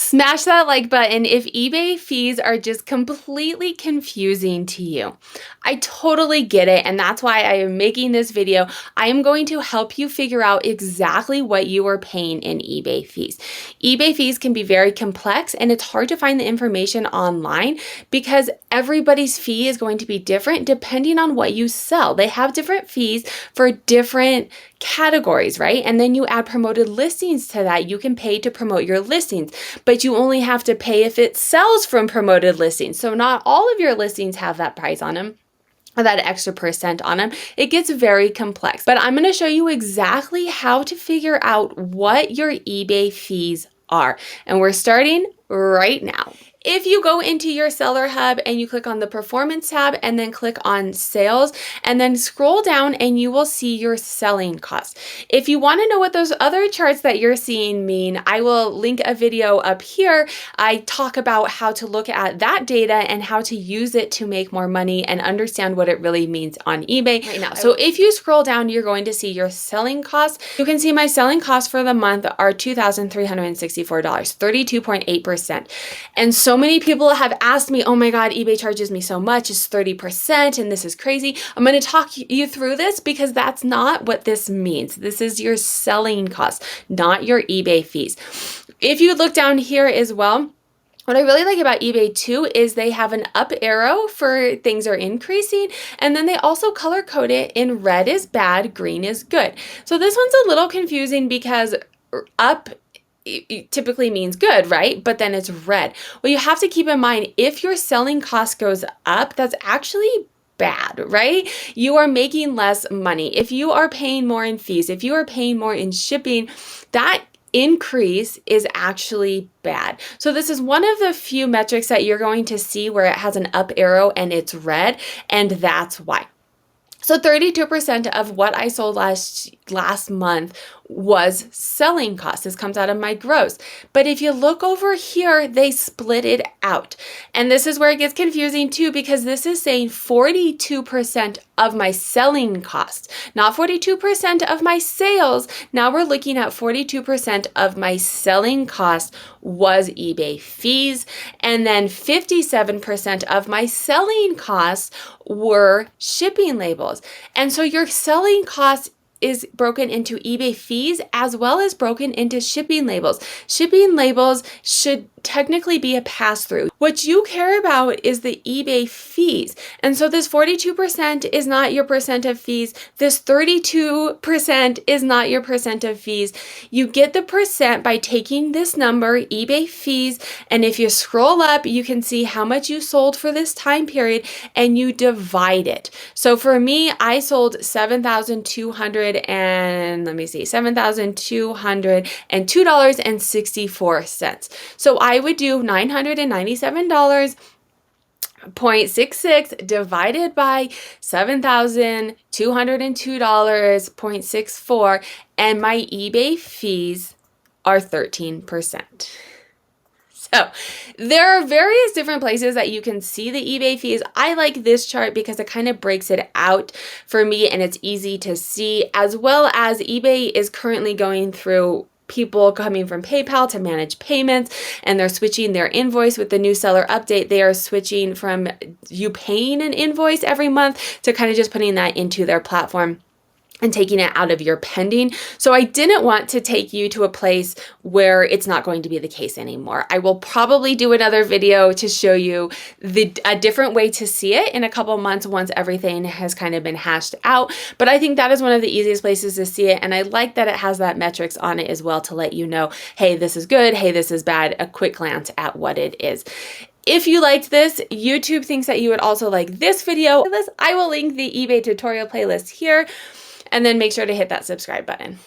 Smash that like button if eBay fees are just completely confusing to you. I totally get it, and that's why I am making this video. I am going to help you figure out exactly what you are paying in eBay fees. eBay fees can be very complex, and it's hard to find the information online because everybody's fee is going to be different depending on what you sell. They have different fees for different categories, right? And then you add promoted listings to that. You can pay to promote your listings, but you only have to pay if it sells from promoted listings. So not all of your listings have that price on them, or that extra percent on them. It gets very complex, but I'm going to show you exactly how to figure out what your eBay fees are. And we're starting right now. If you go into your Seller Hub and you click on the Performance tab and then click on Sales and then scroll down, and you will see your selling costs. If you want to know what those other charts that you're seeing mean, I will link a video up here. I talk about how to look at that data and how to use it to make more money and understand what it really means on eBay right now. So if you scroll down, you're going to see your selling costs. You can see my selling costs for the month are $2,364, 32.8%. And so many people have asked me, oh my God, eBay charges me so much, it's 30%, and this is crazy. I'm going to talk you through this because that's not what this means. This is your selling costs, not your eBay fees. If you look down here as well, what I really like about eBay too is they have an up arrow for things are increasing, and then they also color code it in red is bad, green is good. So this one's a little confusing because up it typically means good, right? But then it's red. Well, you have to keep in mind, if your selling cost goes up, that's actually bad, right? You are making less money. If you are paying more in fees, if you are paying more in shipping, that increase is actually bad. So this is one of the few metrics that you're going to see where it has an up arrow and it's red, and that's why. So 32% of what I sold last month was selling costs. This comes out of my gross. But if you look over here, they split it out. And this is where it gets confusing too, because this is saying 42% of my selling costs, not 42% of my sales. Now we're looking at 42% of my selling costs was eBay fees. And then 57% of my selling costs were shipping labels. And so your selling costs is broken into eBay fees as well as broken into shipping labels. Shipping labels should technically be a pass-through. What you care about is the eBay fees. And so this 42% is not your percent of fees. This 32% is not your percent of fees. You get the percent by taking this number, eBay fees, and if you scroll up, you can see how much you sold for this time period and you divide it. So for me, I sold $7,202.64. So I would do $997.66 divided by $7,202.64, and my eBay fees are 13%. So there are various different places that you can see the eBay fees. I like this chart because it kind of breaks it out for me and it's easy to see, as well as eBay is currently going through people coming from PayPal to manage payments, and they're switching their invoice with the new seller update. They are switching from you paying an invoice every month to kind of just putting that into their platform and taking it out of your pending. So I didn't want to take you to a place where it's not going to be the case anymore. I will probably do another video to show you a different way to see it in a couple months once everything has kind of been hashed out. But I think that is one of the easiest places to see it. And I like that it has that metrics on it as well to let you know, hey, this is good, hey, this is bad, a quick glance at what it is. If you liked this, YouTube thinks that you would also like this video. I will link the eBay tutorial playlist here. And then make sure to hit that subscribe button.